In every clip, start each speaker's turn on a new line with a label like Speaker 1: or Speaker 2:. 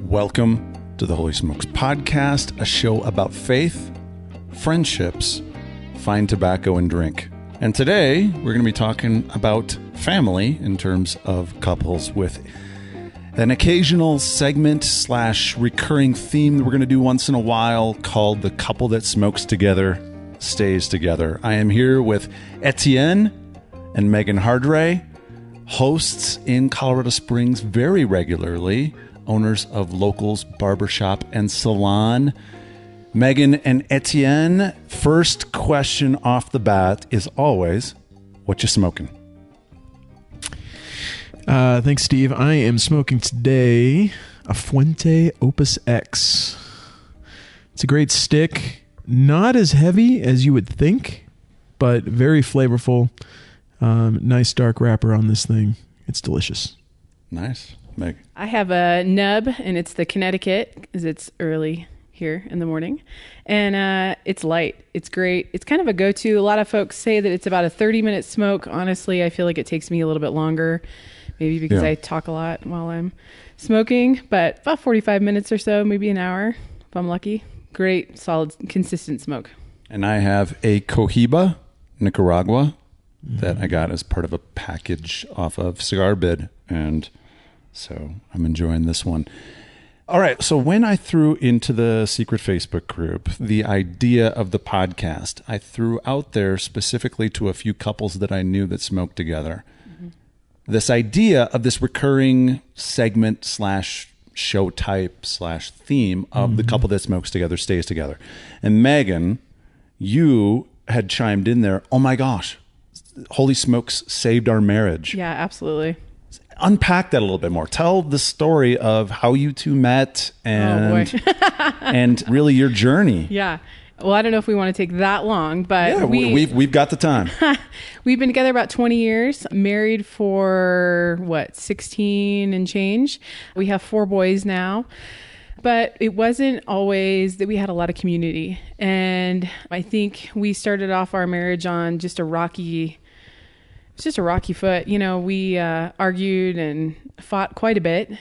Speaker 1: Welcome to the Holy Smokes Podcast, a show about faith, friendships, fine tobacco, and drink. And today, we're going to be talking about family in terms of couples with an occasional segment / recurring theme that we're going to do once in a while called The Couple That Smokes Together Stays Together. I am here with Etienne and Megan Hardre, hosts in Colorado Springs very regularly, owners of Locals Barbershop and Salon. Megan and Etienne, first question off the bat is always, what you smoking?
Speaker 2: Thanks, Steve. I am smoking today a Fuente Opus X. It's a great stick. Not as heavy as you would think, but very flavorful. Nice dark wrapper on this thing. It's delicious.
Speaker 1: Nice. Meg.
Speaker 3: I have a nub, and it's the Connecticut, because it's early here in the morning. And it's light. It's great. It's kind of a go-to. A lot of folks say that it's about a 30-minute smoke. Honestly, I feel like it takes me a little bit longer, maybe because I talk a lot while I'm smoking, but about 45 minutes or so, maybe an hour, if I'm lucky. Great, solid, consistent smoke.
Speaker 1: And I have a Cohiba, Nicaragua, that I got as part of a package off of Cigar Bid, and so I'm enjoying this one. All right, so when I threw into the secret Facebook group the idea of the podcast, I threw out there specifically to a few couples that I knew that smoked together. Mm-hmm. This idea of this recurring segment / show type / theme of the couple that smokes together stays together. And Megan, you had chimed in there, oh my gosh, Holy Smokes saved our marriage.
Speaker 3: Yeah, absolutely.
Speaker 1: Unpack that a little bit more. Tell the story of how you two met and and really your journey.
Speaker 3: Yeah. Well, I don't know if we want to take that long, but
Speaker 1: yeah, we've got the time.
Speaker 3: We've been together about 20 years, married for 16 and change. We have 4 boys now. But it wasn't always that we had a lot of community. And I think we started off our marriage on just a rocky foot. You know, we argued and fought quite a bit.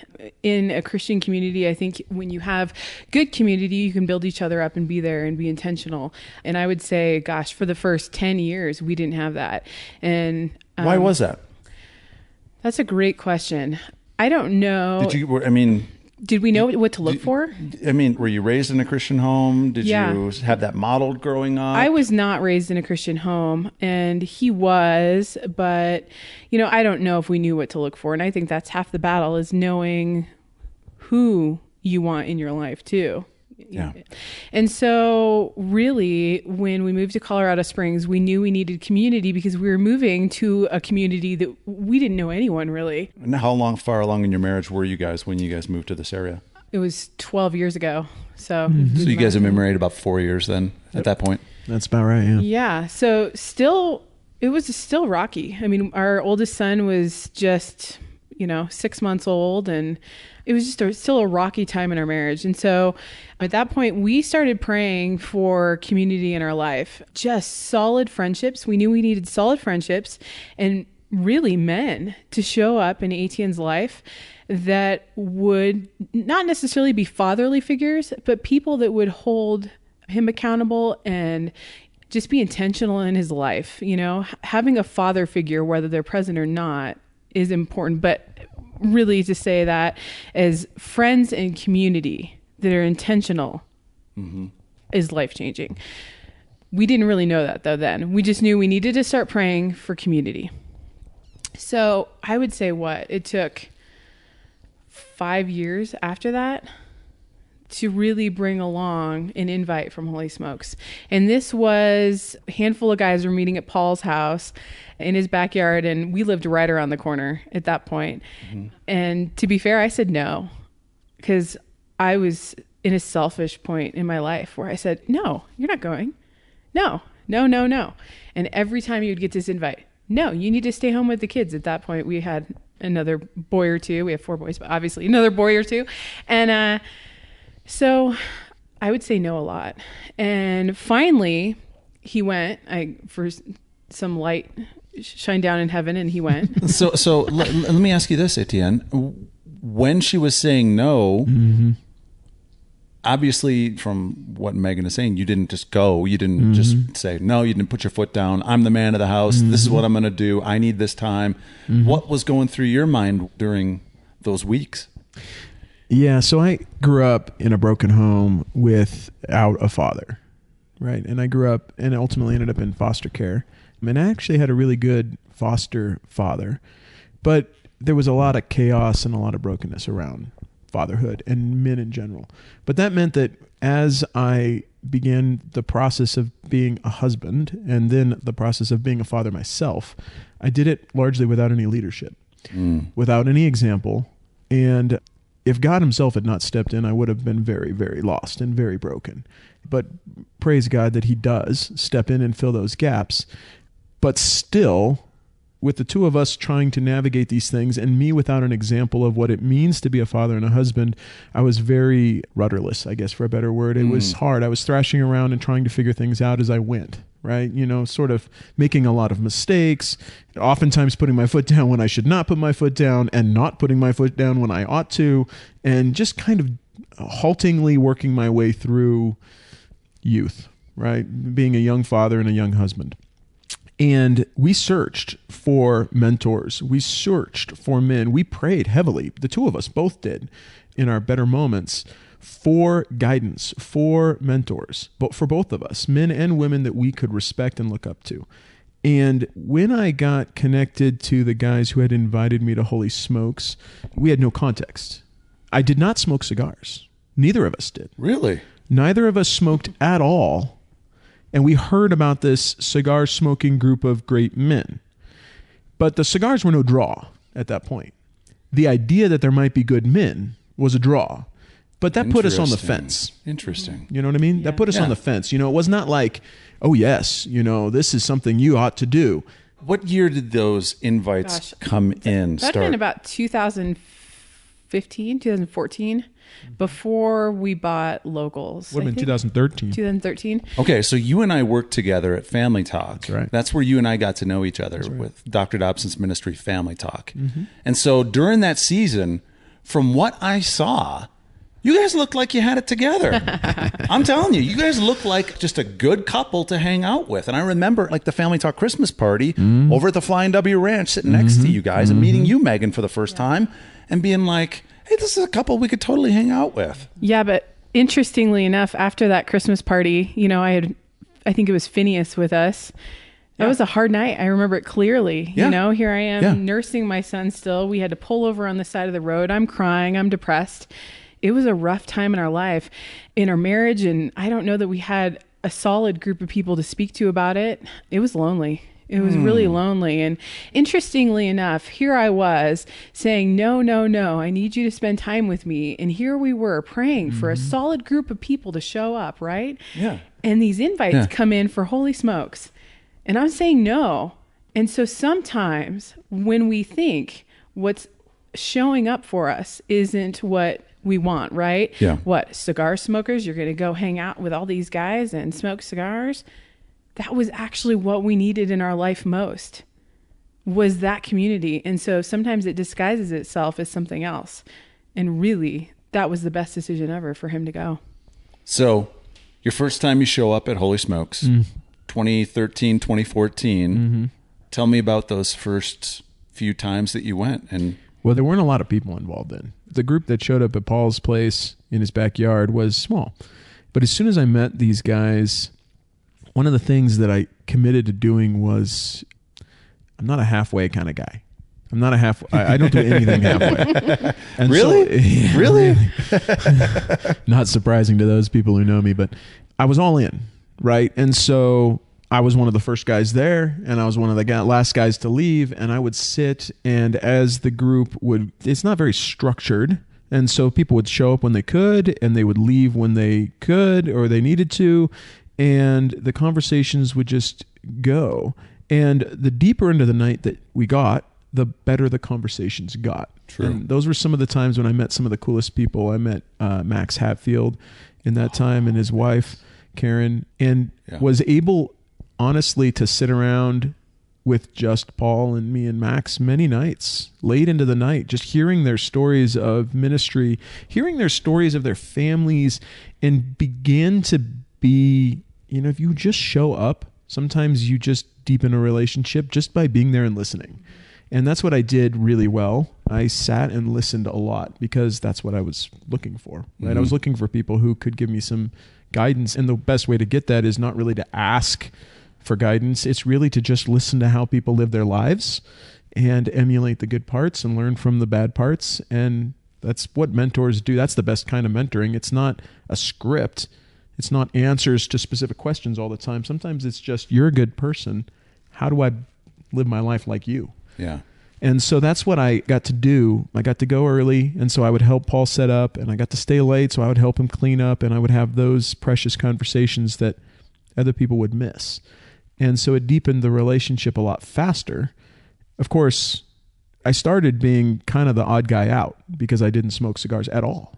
Speaker 3: In a Christian community, I think when you have good community, you can build each other up and be there and be intentional. And I would say, gosh, for the first 10 years, we didn't have that. And
Speaker 1: why was that?
Speaker 3: That's a great question. I don't know. Did we know what to look for?
Speaker 1: Were you raised in a Christian home? Did you have that modeled growing up?
Speaker 3: I was not raised in a Christian home, and he was, but, I don't know if we knew what to look for. And I think that's half the battle, is knowing who you want in your life too.
Speaker 1: Yeah.
Speaker 3: And so really, when we moved to Colorado Springs, we knew we needed community because we were moving to a community that we didn't know anyone really.
Speaker 1: And how far along in your marriage were you guys when you guys moved to this area?
Speaker 3: It was 12 years ago. So,
Speaker 1: so you guys have been married about 4 years then at that point?
Speaker 2: That's about right, yeah.
Speaker 3: Yeah. So it was still rocky. Our oldest son was just, 6 months old, and it was just still a rocky time in our marriage. And so at that point, we started praying for community in our life, just solid friendships. We knew we needed solid friendships and really men to show up in Etienne's life that would not necessarily be fatherly figures, but people that would hold him accountable and just be intentional in his life. Having a father figure, whether they're present or not, is important, but really to say that as friends and community that are intentional is life-changing. We didn't really know that though then. We just knew we needed to start praying for community. So I would say it took 5 years after that to really bring along an invite from Holy Smokes. And this was a handful of guys were meeting at Paul's house in his backyard, and we lived right around the corner at that point. Mm-hmm. And to be fair, I said no, because I was in a selfish point in my life where I said, no, you're not going. No. And every time you would get this invite, no, you need to stay home with the kids. At that point, we had another boy or two. We have 4 boys, but obviously another boy or two. And so I would say no a lot. And finally, he went for some light shine down in heaven, and he went.
Speaker 1: So let me ask you this, Etienne. when she was saying no,
Speaker 2: Mm-hmm.
Speaker 1: obviously from what Megan is saying, you didn't just go. You didn't just say no. You didn't put your foot down. I'm the man of the house. This is what I'm going to do. I need this time. What was going through your mind during those weeks?
Speaker 2: Yeah, so I grew up in a broken home without a father, right? And I grew up and ultimately ended up in foster care. And I actually had a really good foster father, but there was a lot of chaos and a lot of brokenness around fatherhood and men in general. But that meant that as I began the process of being a husband and then the process of being a father myself, I did it largely without any leadership, without any example. And if God himself had not stepped in, I would have been very, very lost and very broken. But praise God that he does step in and fill those gaps. But still, with the two of us trying to navigate these things and me without an example of what it means to be a father and a husband, I was very rudderless, I guess, for a better word. It was hard. I was thrashing around and trying to figure things out as I went, right? You know, sort of making a lot of mistakes, oftentimes putting my foot down when I should not put my foot down and not putting my foot down when I ought to, and just kind of haltingly working my way through youth, right? Being a young father and a young husband. And we searched for mentors. We searched for men. We prayed heavily. The two of us both did in our better moments for guidance, for mentors, but for both of us, men and women that we could respect and look up to. And when I got connected to the guys who had invited me to Holy Smokes, we had no context. I did not smoke cigars. Neither of us did.
Speaker 1: Really?
Speaker 2: Neither of us smoked at all. And we heard about this cigar smoking group of great men. But the cigars were no draw at that point. The idea that there might be good men was a draw. But that put us on the fence.
Speaker 1: Interesting.
Speaker 2: You know what I mean?
Speaker 3: Yeah.
Speaker 2: That put us on the fence. You know, it was not like, oh, yes, you know, this is something you ought to do.
Speaker 1: What year did those invites come in?
Speaker 3: That'd been about 2015, 2014, before we bought locals.
Speaker 2: Would have been 2013.
Speaker 3: 2013.
Speaker 1: Okay, so you and I worked together at Family Talk.
Speaker 2: That's right.
Speaker 1: That's where you and I got to know each other with Dr. Dobson's ministry, Family Talk. And so during that season, from what I saw, you guys looked like you had it together. I'm telling you, you guys look like just a good couple to hang out with. And I remember like the Family Talk Christmas party over at the Flying W Ranch, sitting next to you guys and meeting you, Megan, for the first time and being like, hey, this is a couple we could totally hang out with.
Speaker 3: Yeah, but interestingly enough, after that Christmas party, you know, I think it was Phineas with us. That was a hard night. I remember it clearly.
Speaker 1: Yeah.
Speaker 3: You know, here I am nursing my son still. We had to pull over on the side of the road. I'm crying. I'm depressed. It was a rough time in our life, in our marriage. And I don't know that we had a solid group of people to speak to about it. It was lonely. It was really lonely. And interestingly enough, here I was saying, no, I need you to spend time with me. And here we were praying for a solid group of people to show up, right?
Speaker 1: Yeah.
Speaker 3: And these invites come in for Holy Smokes. And I'm saying no. And so sometimes when we think what's showing up for us isn't what we want, right?
Speaker 1: Yeah.
Speaker 3: What, cigar smokers? You're going to go hang out with all these guys and smoke cigars? That was actually what we needed in our life most, was that community. And so sometimes it disguises itself as something else. And really, that was the best decision ever for him to go.
Speaker 1: So your first time you show up at Holy Smokes, 2013, 2014, tell me about those first few times that you went. And
Speaker 2: Well, there weren't a lot of people involved then. The group that showed up at Paul's place in his backyard was small. But as soon as I met these guys, one of the things that I committed to doing was, I'm not a halfway kind of guy. I'm not I don't do anything halfway. And
Speaker 1: Really?
Speaker 2: So,
Speaker 1: Really?
Speaker 2: Not surprising to those people who know me, but I was all in, right? And so I was one of the first guys there, and I was one of the last guys to leave, and I would sit, and as the group it's not very structured, and so people would show up when they could, and they would leave when they could or they needed to, and the conversations would just go. And the deeper into the night that we got, the better the conversations got.
Speaker 1: True.
Speaker 2: And those were some of the times when I met some of the coolest people. I met Max Hatfield in that time and his wife, Karen, and was able, honestly, to sit around with just Paul and me and Max many nights, late into the night, just hearing their stories of ministry, hearing their stories of their families, and begin to be, if you just show up, sometimes you just deepen a relationship just by being there and listening. And that's what I did really well. I sat and listened a lot because that's what I was looking for, right? Mm-hmm. I was looking for people who could give me some guidance. And the best way to get that is not really to ask for guidance. It's really to just listen to how people live their lives and emulate the good parts and learn from the bad parts. And that's what mentors do. That's the best kind of mentoring. It's not a script. It's not answers to specific questions all the time. Sometimes it's just, you're a good person. How do I live my life like you?
Speaker 1: Yeah.
Speaker 2: And so that's what I got to do. I got to go early, and so I would help Paul set up, and I got to stay late, so I would help him clean up, and I would have those precious conversations that other people would miss. And so it deepened the relationship a lot faster. Of course, I started being kind of the odd guy out because I didn't smoke cigars at all.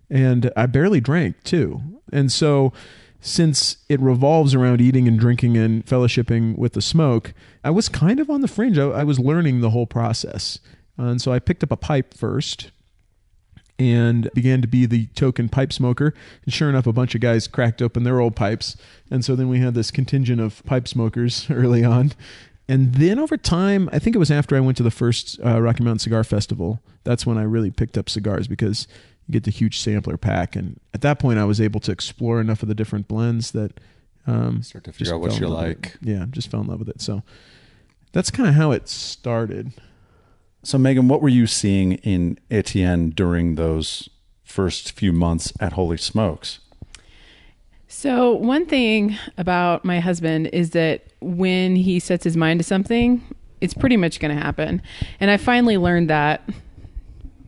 Speaker 2: And I barely drank too. And so since it revolves around eating and drinking and fellowshipping with the smoke, I was kind of on the fringe. I was learning the whole process. And so I picked up a pipe first and began to be the token pipe smoker. And sure enough, a bunch of guys cracked open their old pipes. And so then we had this contingent of pipe smokers early on. And then over time, I think it was after I went to the first Rocky Mountain Cigar Festival, that's when I really picked up cigars because you get the huge sampler pack. And at that point, I was able to explore enough of the different blends that
Speaker 1: start to figure out what you like.
Speaker 2: Yeah, just fell in love with it. So that's kind of how it started.
Speaker 1: So Megan, what were you seeing in Etienne during those first few months at Holy Smokes?
Speaker 3: So one thing about my husband is that when he sets his mind to something, it's pretty much going to happen. And I finally learned that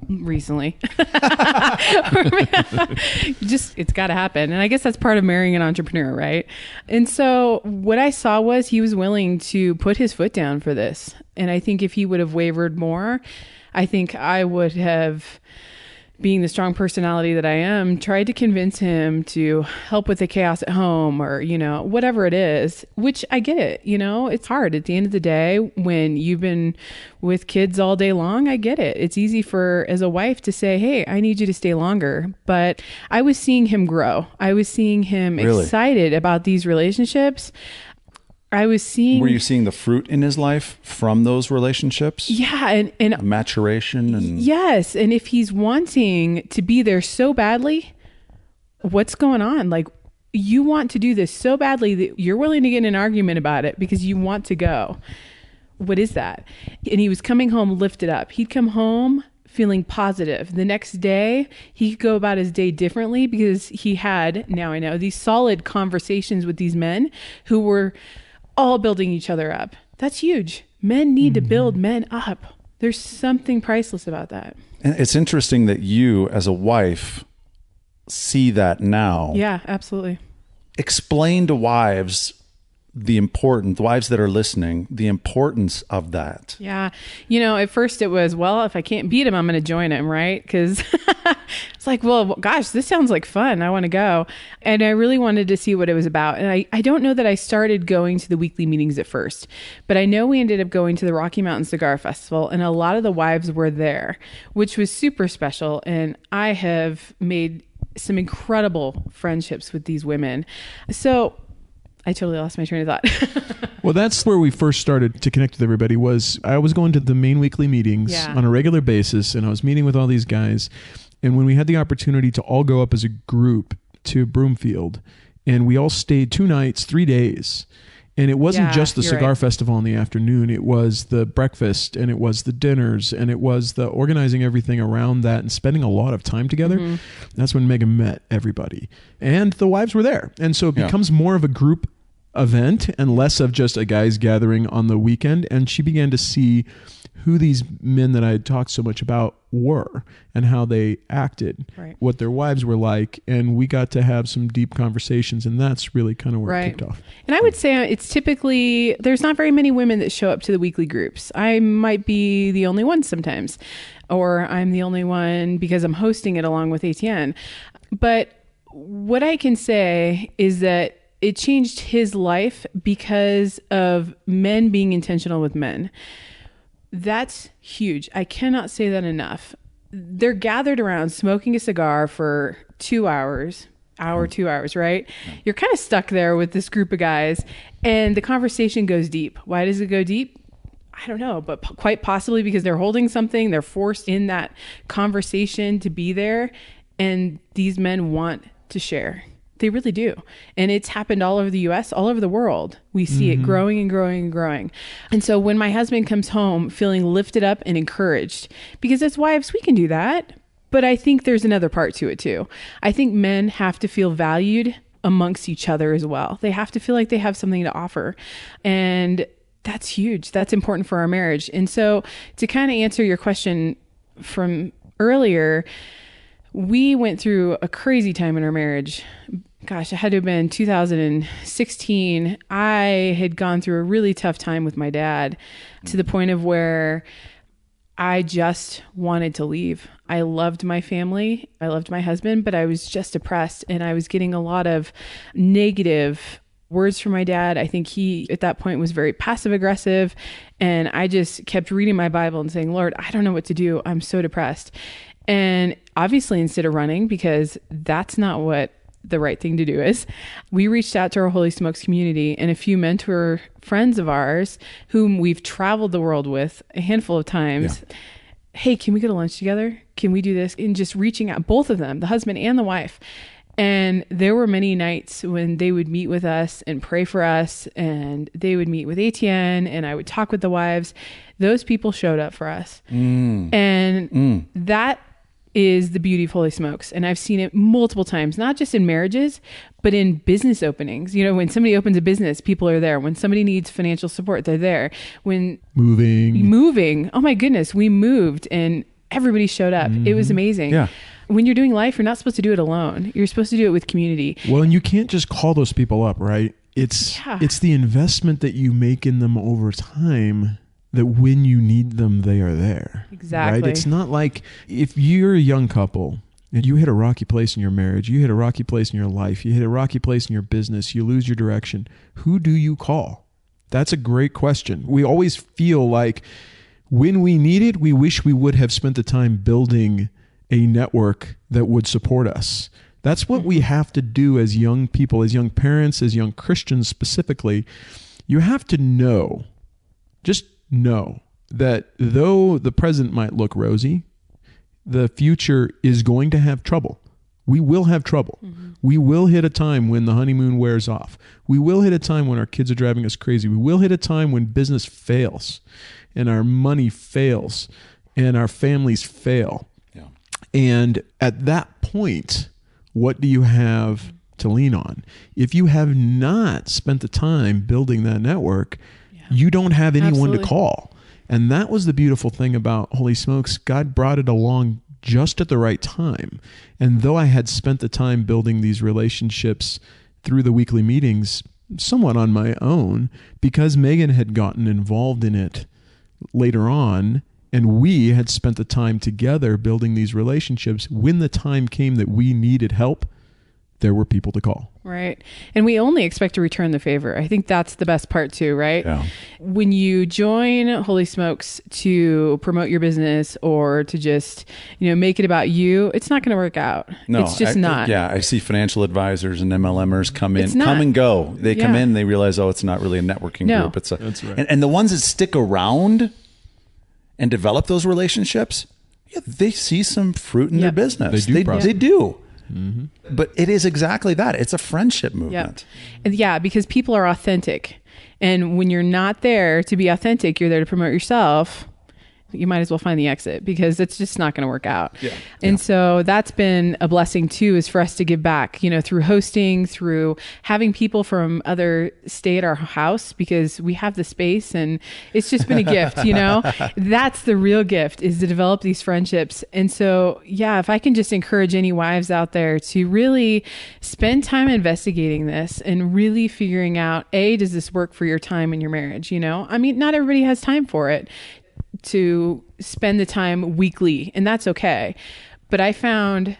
Speaker 3: recently. It's got to happen. And I guess that's part of marrying an entrepreneur, right? And so what I saw was he was willing to put his foot down for this. And I think if he would have wavered more, I think I would have, being the strong personality that I am, tried to convince him to help with the chaos at home or, whatever it is, which I get it. It's hard at the end of the day when you've been with kids all day long. I get it. It's easy as a wife to say, hey, I need you to stay longer. But I was seeing him grow. I was seeing him excited about these relationships. Were you seeing the fruit in his life from those relationships? Yeah. And
Speaker 1: maturation and
Speaker 3: yes. And if he's wanting to be there so badly, what's going on? Like, you want to do this so badly that you're willing to get in an argument about it because you want to go. What is that? And he was coming home lifted up. He'd come home feeling positive. The next day, he could go about his day differently because he had, now I know, these solid conversations with these men who were all building each other up. That's huge. Men need to build men up. There's something priceless about that.
Speaker 1: And it's interesting that you, as a wife, see that now.
Speaker 3: Yeah, absolutely.
Speaker 1: Explain to wives the wives that are listening, the importance of that.
Speaker 3: Yeah. At first it was, well, if I can't beat him, I'm going to join him, right? Because it's like, well, gosh, this sounds like fun. I want to go. And I really wanted to see what it was about. And I don't know that I started going to the weekly meetings at first, but I know we ended up going to the Rocky Mountain Cigar Festival, and a lot of the wives were there, which was super special. And I have made some incredible friendships with these women. So I totally lost my train of thought.
Speaker 2: Well, that's where we first started to connect with everybody. I was going to the main weekly meetings on a regular basis, and I was meeting with all these guys. And when we had the opportunity to all go up as a group to Broomfield, and we all stayed 2 nights, 3 days. And it wasn't just the cigar festival in the afternoon. It was the breakfast, and it was the dinners, and it was the organizing everything around that and spending a lot of time together. Mm-hmm. That's when Megan met everybody. And the wives were there. And so it becomes more of a group event and less of just a guys gathering on the weekend. And she began to see who these men that I had talked so much about were and how they acted, what their wives were like. And we got to have some deep conversations, and that's really kind of where it kicked off.
Speaker 3: And I would say it's typically, there's not very many women that show up to the weekly groups. I might be the only one sometimes, or I'm the only one because I'm hosting it along with Etienne. But what I can say is that it changed his life because of men being intentional with men. That's huge. I cannot say that enough. They're gathered around smoking a cigar for 2 hours, 2 hours, right? You're kind of stuck there with this group of guys, and the conversation goes deep. Why does it go deep? I don't know, but quite possibly because they're holding something. They're forced in that conversation to be there, and these men want to share. They really do. And it's happened all over the US, all over the world. We see it growing and growing and growing. And so when my husband comes home feeling lifted up and encouraged, because as wives, we can do that. But I think there's another part to it too. I think men have to feel valued amongst each other as well. They have to feel like they have something to offer. And that's huge. That's important for our marriage. And so to kind of answer your question from earlier, we went through a crazy time in our marriage. Gosh, it had to have been 2016. I had gone through a really tough time with my dad to the point of where I just wanted to leave. I loved my family. I loved my husband, but I was just depressed, and I was getting a lot of negative words from my dad. I think he, at that point, was very passive aggressive. And I just kept reading my Bible and saying, Lord, I don't know what to do. I'm so depressed. And obviously, instead of running, because that's not what the right thing to do is, we reached out to our Holy Smokes community and a few mentor friends of ours whom we've traveled the world with a handful of times. Yeah. Hey, can we go to lunch together? Can we do this? And just reaching out, both of them, the husband and the wife. And there were many nights when they would meet with us and pray for us, and they would meet with Etienne, and I would talk with the wives. Those people showed up for us. That is the beauty of Holy Smokes. And I've seen it multiple times, not just in marriages, but in business openings. You know, when somebody opens a business, people are there. When somebody needs financial support, they're there. When moving, oh my goodness, we moved and everybody showed up. It was amazing.
Speaker 1: Yeah.
Speaker 3: When you're doing life, you're not supposed to do it alone. You're supposed to do it with community.
Speaker 2: Well, and you can't just call those people up, right? It's the investment that you make in them over time, that when you need them, they are there.
Speaker 3: Exactly.
Speaker 2: Right? It's not like if you're a young couple and you hit a rocky place in your marriage, you hit a rocky place in your life, you hit a rocky place in your business, you lose your direction, who do you call? That's a great question. We always feel like when we need it, we wish we would have spent the time building a network that would support us. That's what we have to do as young people, as young parents, as young Christians specifically. You have to know, just know that though the present might look rosy, the future is going to have trouble. We will have trouble. We will hit a time when the honeymoon wears off. We will hit a time when our kids are driving us crazy. We will hit a time when business fails and our money fails and our families fail. And at that point, what do you have to lean on? If you have not spent the time building that network, you don't have anyone to call. And that was the beautiful thing about Holy Smokes. God brought it along just at the right time. And though I had spent the time building these relationships through the weekly meetings somewhat on my own, because Megan had gotten involved in it later on, and we had spent the time together building these relationships, when the time came that we needed help, there were people to call.
Speaker 3: Right. And we only expect to return the favor. I think that's the best part too, right?
Speaker 1: Yeah.
Speaker 3: When you join Holy Smokes to promote your business or to just, make it about you, it's not going to work out.
Speaker 1: No,
Speaker 3: it's just not.
Speaker 1: Yeah. I see financial advisors and MLMers come and go. They come in, they realize, it's not really a networking group.
Speaker 2: That's right.
Speaker 1: And the ones that stick around and develop those relationships, they see some fruit in their business. They do. Mm-hmm. But it is exactly that. It's a friendship movement.
Speaker 3: Yeah, because people are authentic. And when you're not there to be authentic, you're there to promote yourself. You might as well find the exit, because it's just not going to work out. And so that's been a blessing too, is for us to give back, through hosting, through having people from other stay at our house, because we have the space, and it's just been a gift, That's the real gift, is to develop these friendships. And so, if I can just encourage any wives out there to really spend time investigating this and really figuring out, does this work for your time in your marriage? I mean, not everybody has time for it, to spend the time weekly, and that's okay. But I found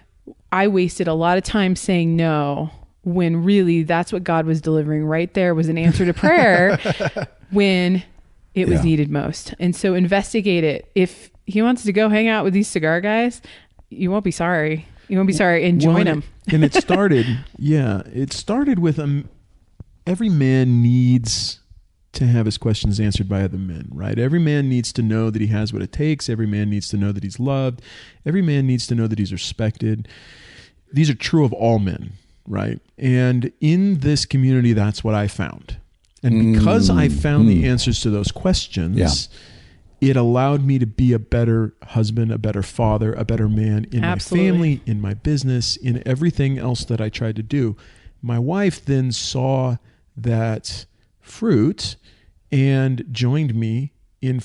Speaker 3: I wasted a lot of time saying no when really that's what God was delivering right there, was an answer to prayer when it was needed most. And so investigate it. If he wants to go hang out with these cigar guys, you won't be sorry. You won't be sorry, and join him.
Speaker 2: And it started, it started with every man needs to have his questions answered by other men, right? Every man needs to know that he has what it takes. Every man needs to know that he's loved. Every man needs to know that he's respected. These are true of all men, right? And in this community, that's what I found. And because I found the answers to those questions, it allowed me to be a better husband, a better father, a better man in my family, in my business, in everything else that I tried to do. My wife then saw that fruit and joined me in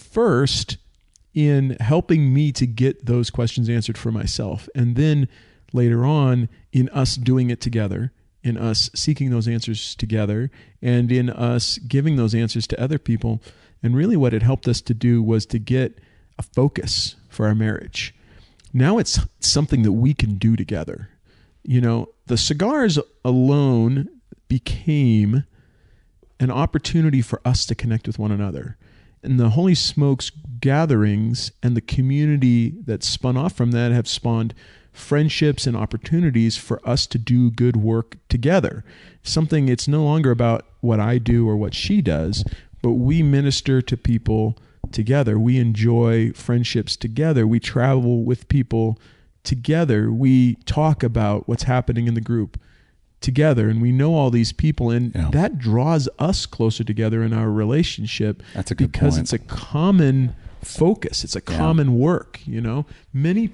Speaker 2: helping me to get those questions answered for myself. And then later on, in us doing it together, in us seeking those answers together, and in us giving those answers to other people. And really what it helped us to do was to get a focus for our marriage. Now it's something that we can do together. You know, the cigars alone became an opportunity for us to connect with one another. And the Holy Smokes gatherings and the community that spun off from that have spawned friendships and opportunities for us to do good work together. It's no longer about what I do or what she does, but we minister to people together. We enjoy friendships together. We travel with people together. We talk about what's happening in the group together, and we know all these people, and that draws us closer together in our relationship.
Speaker 1: That's a good
Speaker 2: because
Speaker 1: point.
Speaker 2: It's a common focus. It's a common work. You know, many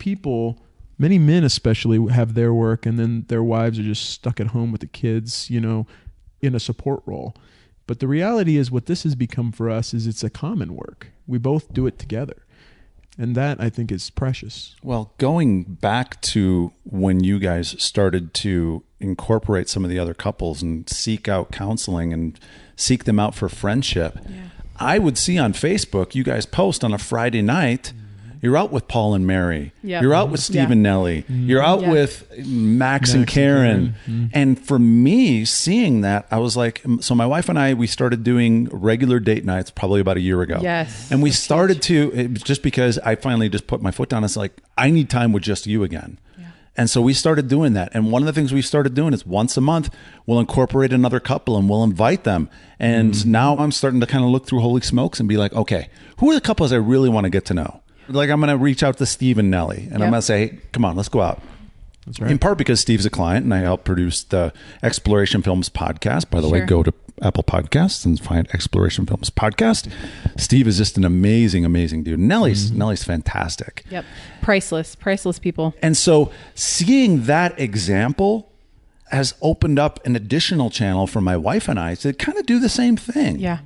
Speaker 2: men especially have their work, and then their wives are just stuck at home with the kids, you know, in a support role. But the reality is, what this has become for us is it's a common work. We both do it together. And that, I think, is precious.
Speaker 1: Well, going back to when you guys started to incorporate some of the other couples and seek out counseling and seek them out for friendship, I would see on Facebook, you guys post on a Friday night, you're out with Paul and Mary. Yep. You're out with Steve and Nellie. You're out with Max and Karen. And for me, seeing that, I was like, so my wife and I, we started doing regular date nights probably about a year ago.
Speaker 3: Yes.
Speaker 1: And we started just because I finally just put my foot down. It's like, I need time with just you again. And so we started doing that. And one of the things we started doing is once a month, we'll incorporate another couple and we'll invite them. And now I'm starting to kind of look through Holy Smokes and be like, okay, who are the couples I really want to get to know? Like, I'm going to reach out to Steve and Nellie, and I'm going to say, hey, come on, let's go out.
Speaker 2: That's right.
Speaker 1: In part because Steve's a client, and I help produce the Exploration Films podcast. By the way, go to Apple Podcasts and find Exploration Films podcast. Steve is just an amazing, amazing dude. Nellie's fantastic.
Speaker 3: Yep. Priceless people.
Speaker 1: And so seeing that example has opened up an additional channel for my wife and I to kind of do the same thing.
Speaker 3: Yeah.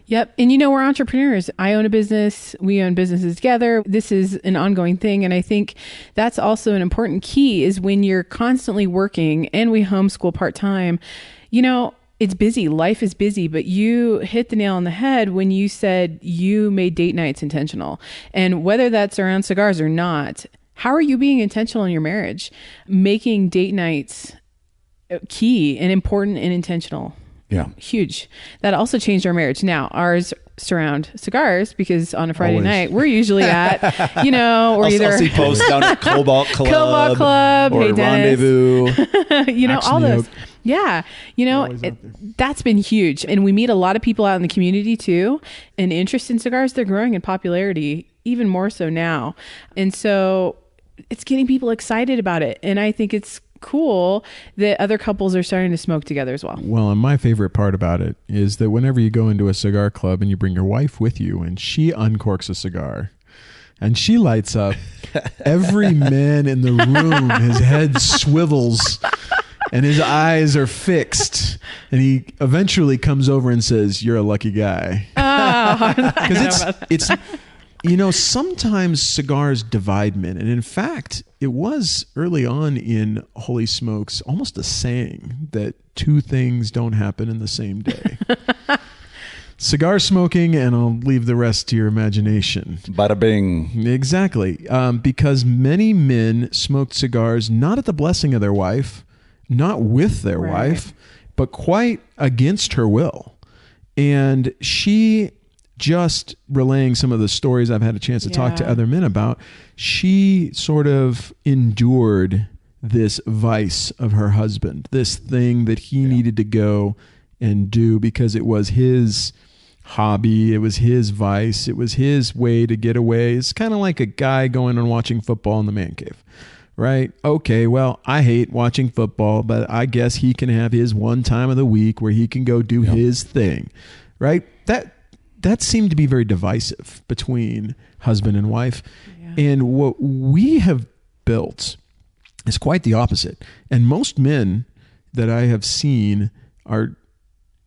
Speaker 3: Yep. And we're entrepreneurs. I own a business. We own businesses together. This is an ongoing thing. And I think that's also an important key is when you're constantly working, and we homeschool part-time, it's busy. Life is busy, but you hit the nail on the head when you said you made date nights intentional. And whether that's around cigars or not, how are you being intentional in your marriage? Making date nights key and important and intentional.
Speaker 1: Yeah.
Speaker 3: Huge. That also changed our marriage. Now, ours surround cigars because on a Friday night, we're usually at, we're
Speaker 1: I'll see posts down at Cobalt Club
Speaker 3: or
Speaker 1: hey, Rendezvous.
Speaker 3: all those. Yeah. That's been huge. And we meet a lot of people out in the community too. And interest in cigars, they're growing in popularity even more so now. And so it's getting people excited about it. And I think it's cool that other couples are starting to smoke together as well.
Speaker 2: Well, and my favorite part about it is that whenever you go into a cigar club and you bring your wife with you and she uncorks a cigar and she lights up, every man in the room, his head swivels and his eyes are fixed, and he eventually comes over and says, "You're a lucky guy." Because it's sometimes cigars divide men. And in fact, it was early on in Holy Smokes almost a saying that two things don't happen in the same day. Cigar smoking, and I'll leave the rest to your imagination.
Speaker 1: Bada bing.
Speaker 2: Exactly. Because many men smoked cigars not at the blessing of their wife, not with their wife, but quite against her will. And she, just relaying some of the stories I've had a chance to talk to other men about, she sort of endured this vice of her husband, this thing that he needed to go and do because it was his hobby, it was his vice, it was his way to get away. It's kind of like a guy going and watching football in the man cave, right? Okay, well, I hate watching football, but I guess he can have his one time of the week where he can go do his thing, right? That seemed to be very divisive between husband and wife. And what we have built is quite the opposite. And most men that I have seen are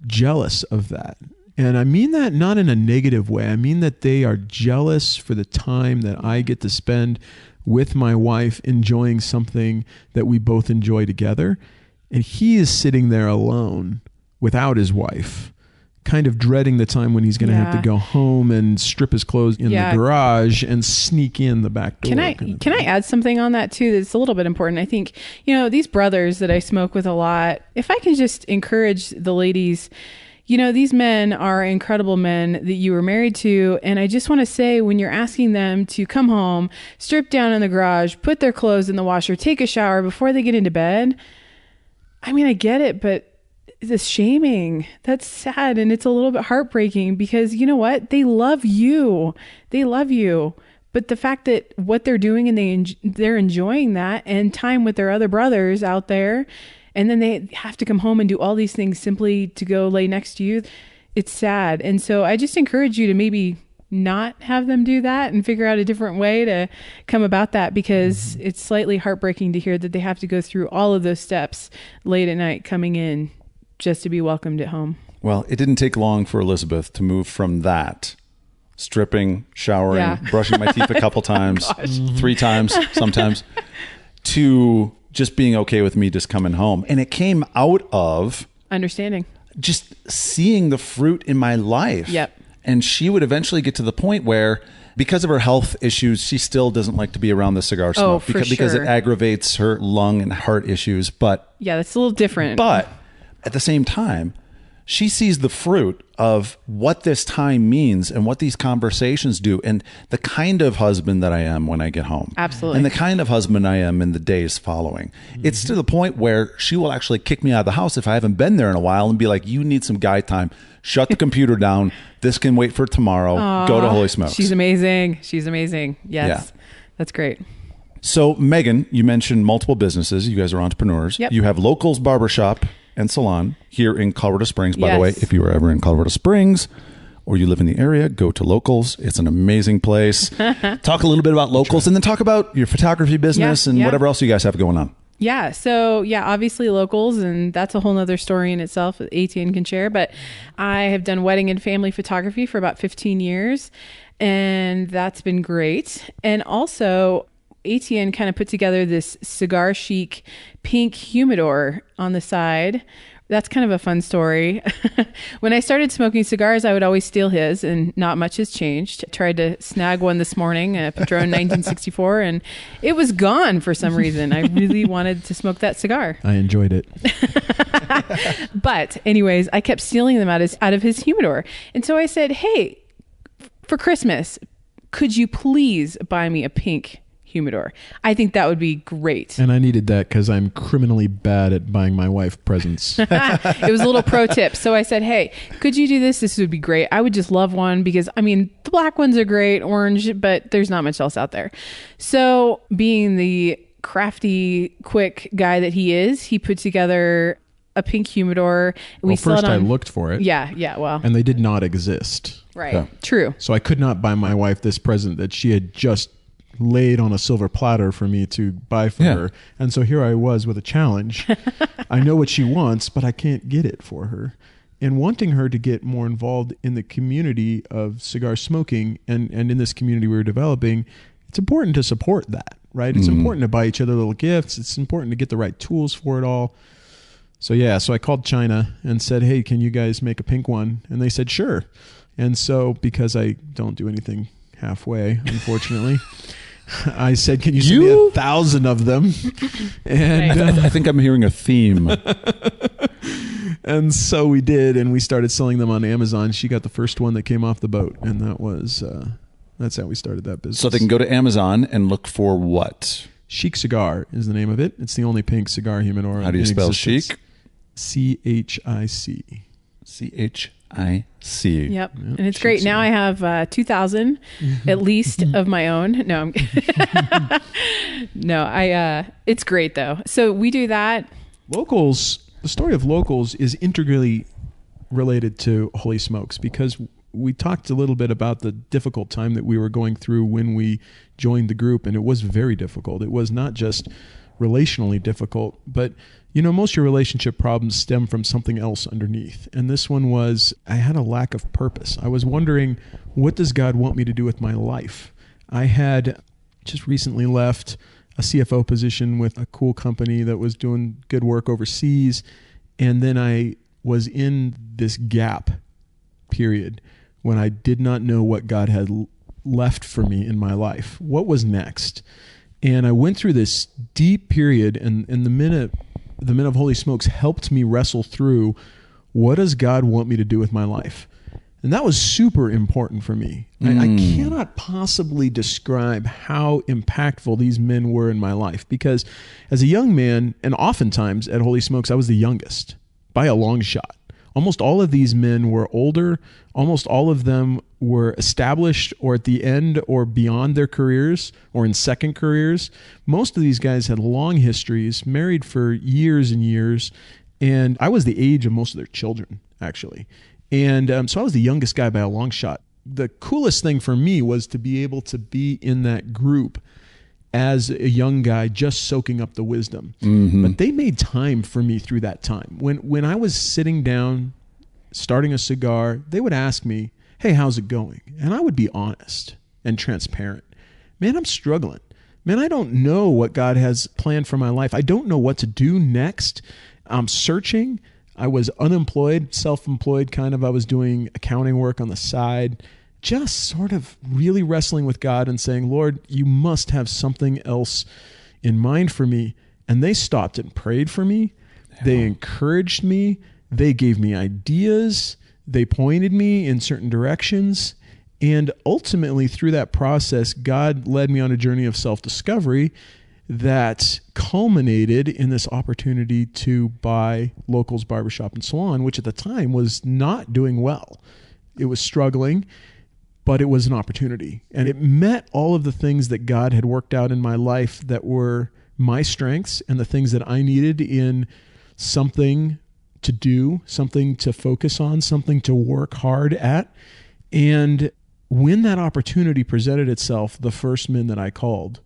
Speaker 2: jealous of that. And I mean that not in a negative way. I mean that they are jealous for the time that I get to spend with my wife enjoying something that we both enjoy together. And he is sitting there alone without his wife, kind of dreading the time when he's going to have to go home and strip his clothes in the garage and sneak in the back door.
Speaker 3: Can I add something on that too that's a little bit important? I think, these brothers that I smoke with a lot, if I can just encourage the ladies, these men are incredible men that you were married to. And I just want to say, when you're asking them to come home, strip down in the garage, put their clothes in the washer, take a shower before they get into bed. I mean, I get it, but the shaming, that's sad. And it's a little bit heartbreaking because you know what? They love you. They love you. But the fact that what they're doing and they're enjoying that and time with their other brothers out there, and then they have to come home and do all these things simply to go lay next to you. It's sad. And so I just encourage you to maybe not have them do that and figure out a different way to come about that, because it's slightly heartbreaking to hear that they have to go through all of those steps late at night coming in just to be welcomed at home.
Speaker 1: Well, it didn't take long for Elizabeth to move from that, stripping, showering, brushing my teeth a couple times, 3 times sometimes, to just being okay with me just coming home. And it came out of
Speaker 3: understanding,
Speaker 1: just seeing the fruit in my life.
Speaker 3: Yep.
Speaker 1: And she would eventually get to the point where, because of her health issues, she still doesn't like to be around the cigar smoke because it aggravates her lung and heart issues. But
Speaker 3: yeah, that's a little different.
Speaker 1: But at the same time, she sees the fruit of what this time means and what these conversations do and the kind of husband that I am when I get home.
Speaker 3: Absolutely.
Speaker 1: And the kind of husband I am in the days following. It's to the point where she will actually kick me out of the house if I haven't been there in a while and be like, you need some guy time. Shut the computer down. This can wait for tomorrow.
Speaker 3: Aww,
Speaker 1: go to Holy Smokes.
Speaker 3: She's amazing. She's amazing. Yes. Yeah. That's great.
Speaker 1: So Megan, you mentioned multiple businesses. You guys are entrepreneurs.
Speaker 3: Yep.
Speaker 1: You have Locals Barbershop and Salon here in Colorado Springs. By the way, if you are ever in Colorado Springs or you live in the area, go to Locals. It's an amazing place. Talk a little bit about Locals and then talk about your photography business and whatever else you guys have going on.
Speaker 3: Yeah. So obviously Locals, and that's a whole nother story in itself that Etienne can share, but I have done wedding and family photography for about 15 years and that's been great. And also Etienne kind of put together this cigar chic pink humidor on the side. That's kind of a fun story. When I started smoking cigars, I would always steal his, and not much has changed. I tried to snag one this morning, a Padron 1964, and it was gone for some reason. I really wanted to smoke that cigar.
Speaker 2: I enjoyed it.
Speaker 3: But anyways, I kept stealing them out of his humidor. And so I said, hey, for Christmas, could you please buy me a pink humidor? I think that would be great.
Speaker 2: And I needed that because I'm criminally bad at buying my wife presents.
Speaker 3: It was a little pro tip. So I said, hey, could you do this? This would be great. I would just love one because, I mean, the black ones are great, orange, but there's not much else out there. So being the crafty, quick guy that he is, he put together a pink humidor.
Speaker 2: Well, first I looked for it.
Speaker 3: Yeah, well.
Speaker 2: And they did not exist.
Speaker 3: Right. Yeah. True.
Speaker 2: So I could not buy my wife this present that she had just laid on a silver platter for me to buy for her. And so here I was with a challenge. I know what she wants, but I can't get it for her. And wanting her to get more involved in the community of cigar smoking and in this community we were developing, it's important to support that, right? It's important to buy each other little gifts. It's important to get the right tools for it all. So I called China and said, hey, can you guys make a pink one? And they said, sure. And so because I don't do anything halfway, unfortunately, I said, can you send me 1,000 of them? And
Speaker 1: I think I'm hearing a theme.
Speaker 2: and so we did, and we started selling them on Amazon. She got the first one that came off the boat, and that's how we started that business.
Speaker 1: So they can go to Amazon and look for what?
Speaker 2: Chic Cigar is the name of it. It's the only pink cigar humidor.
Speaker 1: How do you spell chic?
Speaker 2: CHIC.
Speaker 1: CHIC.
Speaker 3: Yep. And it's great. Now I have 2,000 at least of my own. No, it's great though. So we do that.
Speaker 2: Locals, the story of Locals is integrally related to Holy Smokes, because we talked a little bit about the difficult time that we were going through when we joined the group, and it was very difficult. It was not just relationally difficult, but most of your relationship problems stem from something else underneath. And this one was, I had a lack of purpose. I was wondering, what does God want me to do with my life? I had just recently left a CFO position with a cool company that was doing good work overseas. And then I was in this gap period when I did not know what God had left for me in my life. What was next? And I went through this deep period, and the minute of Holy Smokes helped me wrestle through, what does God want me to do with my life? And that was super important for me. I cannot possibly describe how impactful these men were in my life, because as a young man, and oftentimes at Holy Smokes, I was the youngest by a long shot. Almost all of these men were older. Almost all of them were established or at the end or beyond their careers or in second careers. Most of these guys had long histories, married for years and years, and I was the age of most of their children, actually. And so I was the youngest guy by a long shot. The coolest thing for me was to be able to be in that group as a young guy, just soaking up the wisdom. Mm-hmm. But they made time for me through that time. When I was sitting down, starting a cigar, they would ask me, hey, how's it going? And I would be honest and transparent. Man, I'm struggling. Man, I don't know what God has planned for my life. I don't know what to do next. I'm searching. I was unemployed, self-employed kind of. I was doing accounting work on the side, just sort of really wrestling with God and saying, Lord, you must have something else in mind for me. And they stopped and prayed for me. Yeah. They encouraged me. They gave me ideas. They pointed me in certain directions. And ultimately, through that process, God led me on a journey of self-discovery that culminated in this opportunity to buy Locals Barbershop and Salon, which at the time was not doing well. It was struggling, but it was an opportunity. And it met all of the things that God had worked out in my life that were my strengths and the things that I needed in something to do, something to focus on, something to work hard at. And when that opportunity presented itself, the first men that I called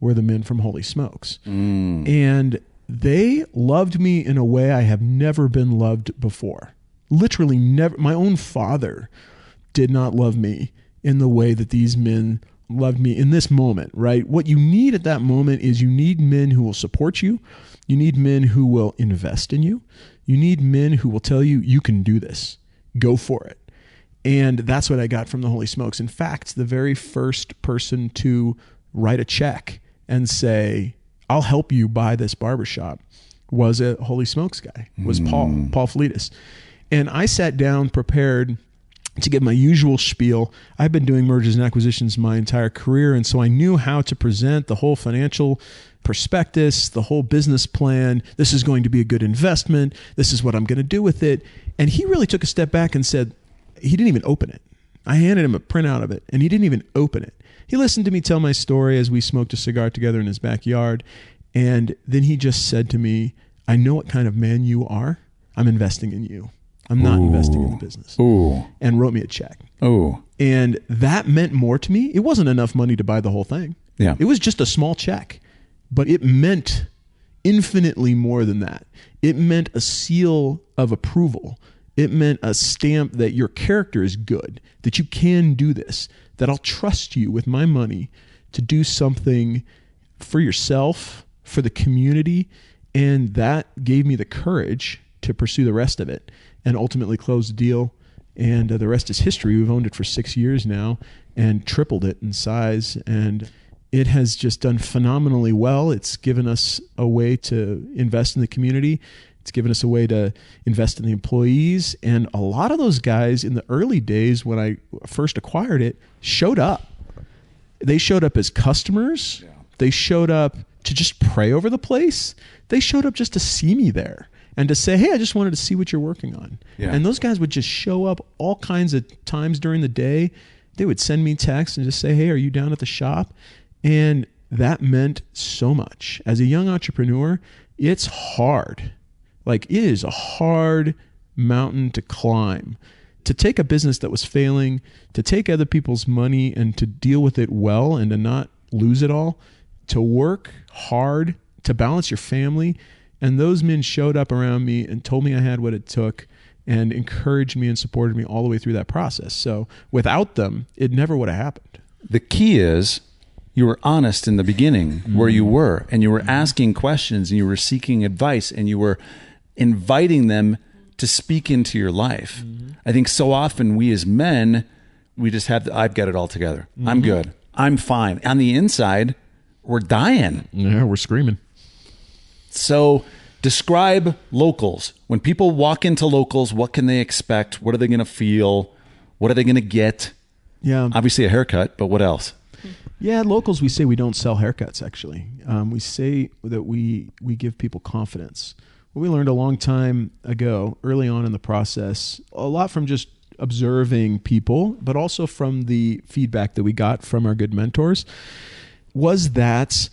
Speaker 2: were the men from Holy Smokes. And they loved me in a way I have never been loved before. Literally never. My own father did not love me in the way that these men loved me in this moment, right? What you need at that moment is you need men who will support you. You need men who will invest in you. You need men who will tell you, you can do this. Go for it. And that's what I got from the Holy Smokes. In fact, the very first person to write a check and say, I'll help you buy this barbershop was a Holy Smokes guy, was Paul Fleetus. And I sat down prepared to give my usual spiel. I've been doing mergers and acquisitions my entire career, and so I knew how to present the whole financial prospectus, the whole business plan. This is going to be a good investment. This is what I'm going to do with it. And he really took a step back and said, he didn't even open it. I handed him a printout of it, and he didn't even open it. He listened to me tell my story as we smoked a cigar together in his backyard, and then he just said to me, I know what kind of man you are. I'm investing in you. I'm not investing in the business. And wrote me a check. And that meant more to me. It wasn't enough money to buy the whole thing.
Speaker 1: Yeah.
Speaker 2: It was just a small check, but it meant infinitely more than that. It meant a seal of approval. It meant a stamp that your character is good, that you can do this, that I'll trust you with my money to do something for yourself, for the community. And that gave me the courage to pursue the rest of it and ultimately close the deal. And the rest is history. We've owned it for 6 years now and tripled it in size. And It has just done phenomenally well. It's given us a way to invest in the community. It's given us a way to invest in the employees. And a lot of those guys in the early days when I first acquired it showed up. They showed up as customers. Yeah. They showed up to just pray over the place. They showed up just to see me there and to say, hey, I just wanted to see what you're working on. Yeah. And those guys would just show up all kinds of times during the day. They would send me texts and just say, hey, are you down at the shop? And that meant so much. As a young entrepreneur, it's hard. Like, it is a hard mountain to climb. To take a business that was failing, to take other people's money and to deal with it well and to not lose it all, to work hard, to balance your family. And those men showed up around me and told me I had what it took and encouraged me and supported me all the way through that process. So without them, it never would have happened.
Speaker 1: The key is you were honest in the beginning where you were, and you were asking questions and you were seeking advice and you were inviting them to speak into your life. I think so often we as men, we just have, I've got it all together. I'm good. I'm fine. On the inside, we're dying.
Speaker 2: Yeah, we're screaming.
Speaker 1: So describe Locals. When people walk into Locals, what can they expect? What are they going to feel? What are they going to get?
Speaker 2: Yeah.
Speaker 1: Obviously a haircut, but what else?
Speaker 2: Yeah, at Locals, we say we don't sell haircuts, actually. We say that we give people confidence. What we learned a long time ago, early on in the process, a lot from just observing people, but also from the feedback that we got from our good mentors, was that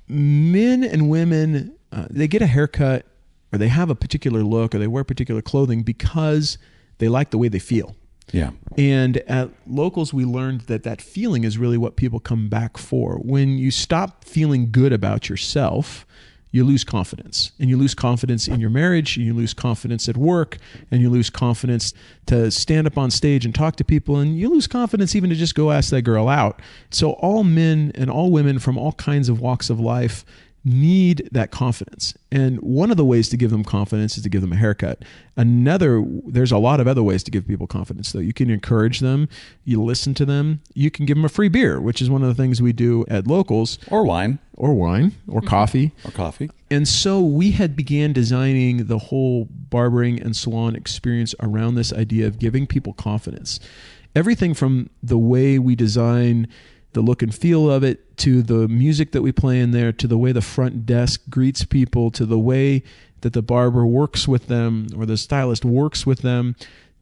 Speaker 2: men and women, they get a haircut or they have a particular look or they wear particular clothing because they like the way they feel.
Speaker 1: Yeah.
Speaker 2: And at Locals, we learned that that feeling is really what people come back for. When you stop feeling good about yourself, you lose confidence. And you lose confidence in your marriage, and you lose confidence at work, and you lose confidence to stand up on stage and talk to people, and you lose confidence even to just go ask that girl out. So all men and all women from all kinds of walks of life need that confidence. And one of the ways to give them confidence is to give them a haircut. There's a lot of other ways to give people confidence, though. You can encourage them, you listen to them, you can give them a free beer, which is one of the things we do at Locals.
Speaker 1: Or wine,
Speaker 2: or coffee.
Speaker 1: Or coffee.
Speaker 2: And so we had began designing the whole barbering and salon experience around this idea of giving people confidence. Everything from the way we design the look and feel of it, to the music that we play in there, to the way the front desk greets people, to the way that the barber works with them or the stylist works with them.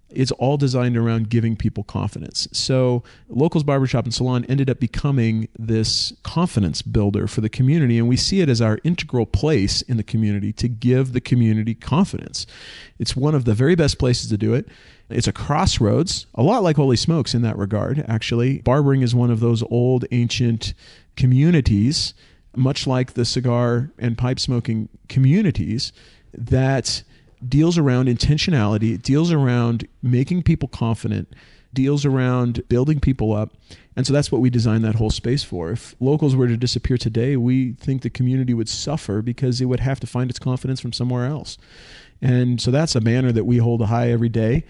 Speaker 2: It's all designed around giving people confidence. So Locals Barbershop and Salon ended up becoming this confidence builder for the community, and we see it as our integral place in the community to give the community confidence. It's one of the very best places to do it. It's a crossroads, a lot like Holy Smokes in that regard, actually. Barbering is one of those old, ancient communities, much like the cigar and pipe smoking communities, that deals around intentionality, deals around making people confident, deals around building people up. And so that's what we designed that whole space for. If Locals were to disappear today, we think the community would suffer because it would have to find its confidence from somewhere else. And so that's a banner that we hold high every day.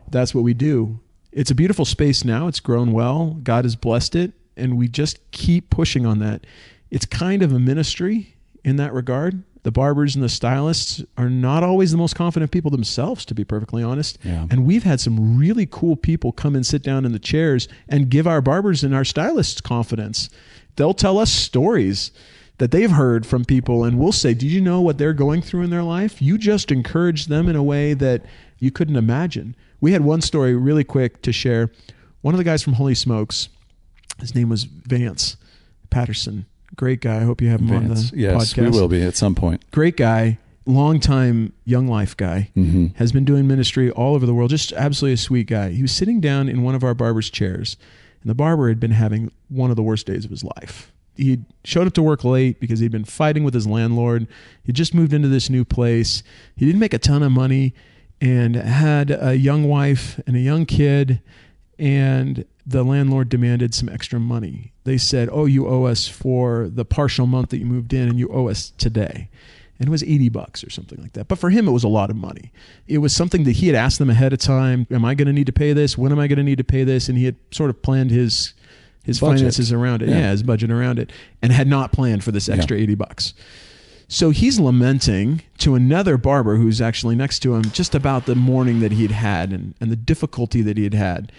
Speaker 2: That's what we do. It's a beautiful space now. It's grown well. God has blessed it. And we just keep pushing on that. It's kind of a ministry in that regard. The barbers and the stylists are not always the most confident people themselves, to be perfectly honest.
Speaker 1: Yeah.
Speaker 2: And we've had some really cool people come and sit down in the chairs and give our barbers and our stylists confidence. They'll tell us stories that they've heard from people, and we'll say, did you know what they're going through in their life? You just encouraged them in a way that you couldn't imagine. We had one story really quick to share. One of the guys from Holy Smokes, his name was Vance Patterson. Great guy. I hope you have him on the podcast.
Speaker 1: Yes, we will be at some point.
Speaker 2: Great guy, longtime Young Life guy, has been doing ministry all over the world. Just absolutely a sweet guy. He was sitting down in one of our barber's chairs, and the barber had been having one of the worst days of his life. He showed up to work late because he'd been fighting with his landlord. He just moved into this new place. He didn't make a ton of money and had a young wife and a young kid, and the landlord demanded some extra money. They said, oh, you owe us for the partial month that you moved in, and you owe us today. And it was $80 or something like that. But for him, it was a lot of money. It was something that he had asked them ahead of time. Am I going to need to pay this? When am I going to need to pay this? And he had sort of planned his his
Speaker 1: Budget.
Speaker 2: finances around it. Yeah, his budget around it, and had not planned for this extra $80. So he's lamenting to another barber who's actually next to him just about the morning that he'd had and the difficulty that he had had.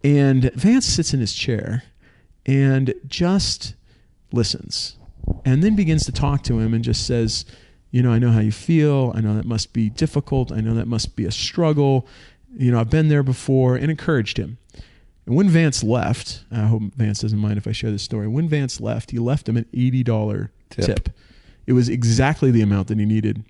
Speaker 2: And Vance sits in his chair and just listens, and then begins to talk to him and just says, I know how you feel. I know that must be difficult. I know that must be a struggle. I've been there before, and encouraged him. And when Vance left, I hope Vance doesn't mind if I share this story. When Vance left, he left him an $80 tip. It was exactly the amount that he needed.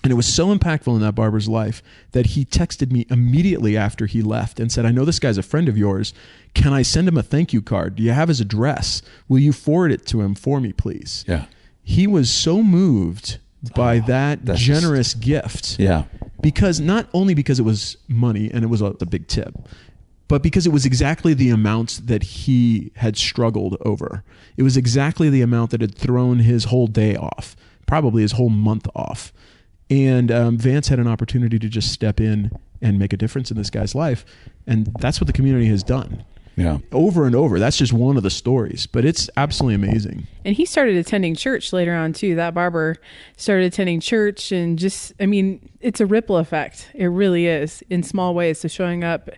Speaker 2: And it was so impactful in that barber's life that he texted me immediately after he left and said, I know this guy's a friend of yours. Can I send him a thank you card? Do you have his address? Will you forward it to him for me, please?
Speaker 1: Yeah.
Speaker 2: He was so moved by that generous gift.
Speaker 1: Yeah.
Speaker 2: Because not only because it was money and it was a big tip, but because it was exactly the amount that he had struggled over. It was exactly the amount that had thrown his whole day off, probably his whole month off. And Vance had an opportunity to just step in and make a difference in this guy's life. And that's what the community has done.
Speaker 1: Yeah.
Speaker 2: Over and over. That's just one of the stories, but it's absolutely amazing.
Speaker 3: And he started attending church later on too. That barber started attending church, and just, it's a ripple effect. It really is, in small ways. So showing up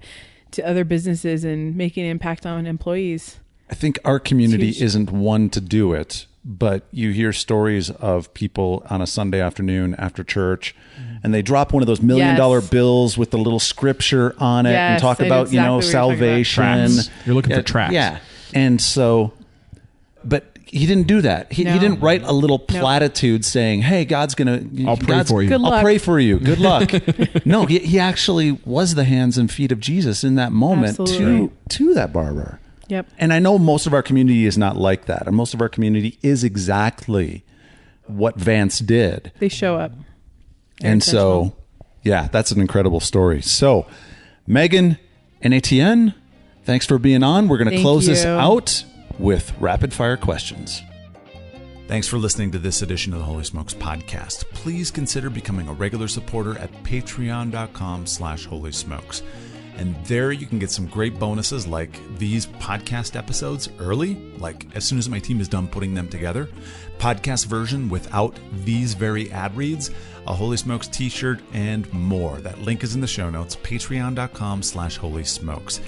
Speaker 3: to other businesses and making an impact on employees.
Speaker 1: I think our community isn't one to do it, but you hear stories of people on a Sunday afternoon after church, and they drop one of those $1 million bills with the little scripture on it and talk about, salvation.
Speaker 2: You're looking for tracks.
Speaker 1: Yeah. And so, but he didn't do that. He didn't write a little platitude saying, hey, God's going to...
Speaker 2: I'll pray for you.
Speaker 3: Good luck.
Speaker 1: I'll pray for you. Good luck. No, he actually was the hands and feet of Jesus in that moment to that barber.
Speaker 3: Yep.
Speaker 1: And I know most of our community is not like that. And most of our community is exactly what Vance did.
Speaker 3: They show up.
Speaker 1: And so, that's an incredible story. So, Megan and Etienne, thanks for being on. We're going to close this out with rapid fire questions. Thanks for listening to this edition of the Holy Smokes podcast. Please consider becoming a regular supporter at patreon.com/holysmokes. And there you can get some great bonuses like these podcast episodes early, like as soon as my team is done putting them together. Podcast version without these very ad reads, a Holy Smokes t-shirt, and more. That link is in the show notes, patreon.com/holysmokes.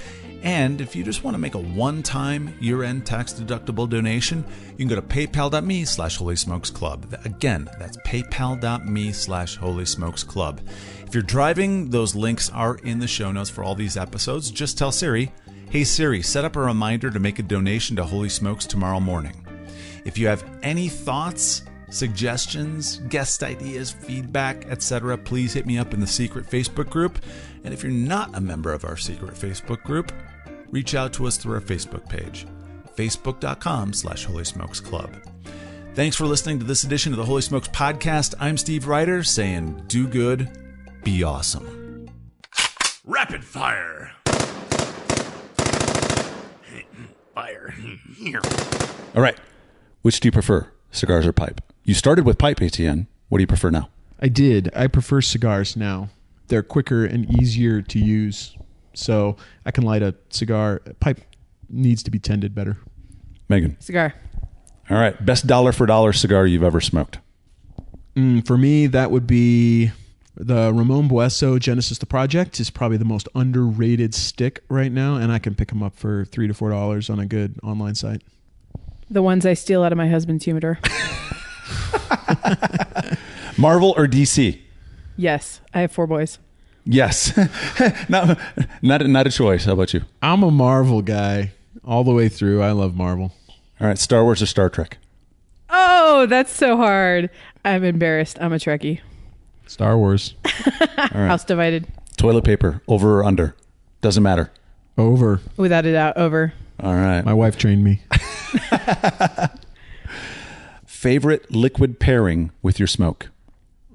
Speaker 1: And if you just want to make a one-time year-end tax-deductible donation, you can go to paypal.me/holysmokesclub. Again, that's paypal.me/holysmokesclub. If you're driving, those links are in the show notes for all these episodes. Just tell Siri, hey Siri, set up a reminder to make a donation to Holy Smokes tomorrow morning. If you have any thoughts, suggestions, guest ideas, feedback, etc., please hit me up in the secret Facebook group. And if you're not a member of our secret Facebook group, reach out to us through our Facebook page, facebook.com/holysmokesclub. Thanks for listening to this edition of the Holy Smokes podcast. I'm Steve Reiter saying, do good, be awesome.
Speaker 4: Rapid fire. Fire.
Speaker 1: All right. Which do you prefer, cigars or pipe? You started with pipe, Etienne. What do you prefer now?
Speaker 2: I did. I prefer cigars now. They're quicker and easier to use. So I can light a cigar. Pipe needs to be tended better.
Speaker 1: Megan?
Speaker 3: Cigar.
Speaker 1: All right. Best dollar for dollar cigar you've ever smoked?
Speaker 2: For me, that would be the Ramon Bueso Genesis the Project. Is probably the most underrated stick right now, and I can pick them up for $3 to $4 on a good online site.
Speaker 3: The ones I steal out of my husband's humidor.
Speaker 1: Marvel or DC?
Speaker 3: Yes. I have 4 boys.
Speaker 1: Yes. not a choice. How about you?
Speaker 2: I'm a Marvel guy all the way through. I love Marvel.
Speaker 1: All right. Star Wars or Star Trek?
Speaker 3: Oh, that's so hard. I'm embarrassed. I'm a Trekkie.
Speaker 2: Star Wars.
Speaker 1: All right.
Speaker 3: House divided.
Speaker 1: Toilet paper, over or under? Doesn't matter.
Speaker 2: Over.
Speaker 3: Without a doubt, over.
Speaker 1: All right.
Speaker 2: My wife trained me.
Speaker 1: Favorite liquid pairing with your smoke?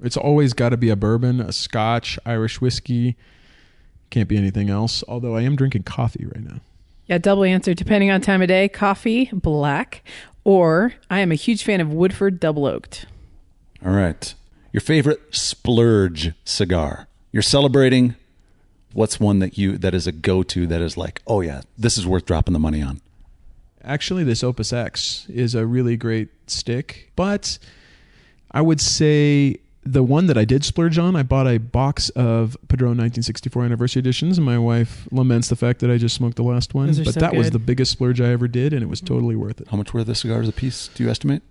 Speaker 2: It's always got to be a bourbon, a scotch, Irish whiskey. Can't be anything else. Although I am drinking coffee right now.
Speaker 3: Yeah, double answer. Depending on time of day, coffee, black, or I am a huge fan of Woodford Double Oaked.
Speaker 1: All right. Your favorite splurge cigar? You're celebrating. What's one that is a go-to that is like, oh yeah, this is worth dropping the money on?
Speaker 2: Actually, this Opus X is a really great stick, but I would say the one that I did splurge on, I bought a box of Padron 1964 anniversary editions, and my wife laments the fact that I just smoked the last one.
Speaker 3: Those are
Speaker 2: But
Speaker 3: so
Speaker 2: that was
Speaker 3: good.
Speaker 2: the biggest splurge I ever did, and it was totally worth it.
Speaker 1: How much were the cigars a piece, do you estimate?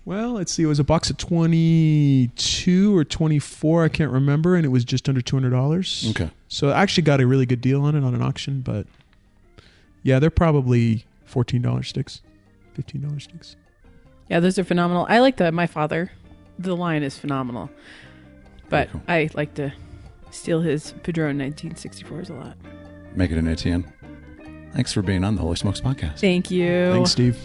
Speaker 2: Well, let's see. It was a box of 22 or 24, I can't remember, and it was just under $200.
Speaker 1: Okay.
Speaker 2: So I actually got a really good deal on it on an auction, but yeah, they're probably $14 sticks, $15 sticks.
Speaker 3: Yeah, those are phenomenal. I like my father. The line is phenomenal. But
Speaker 1: Cool.
Speaker 3: I like to steal his Padron 1964s a lot.
Speaker 1: Make it an Etienne. Thanks for being on the Holy Smokes podcast.
Speaker 3: Thank you.
Speaker 2: Thanks, Steve.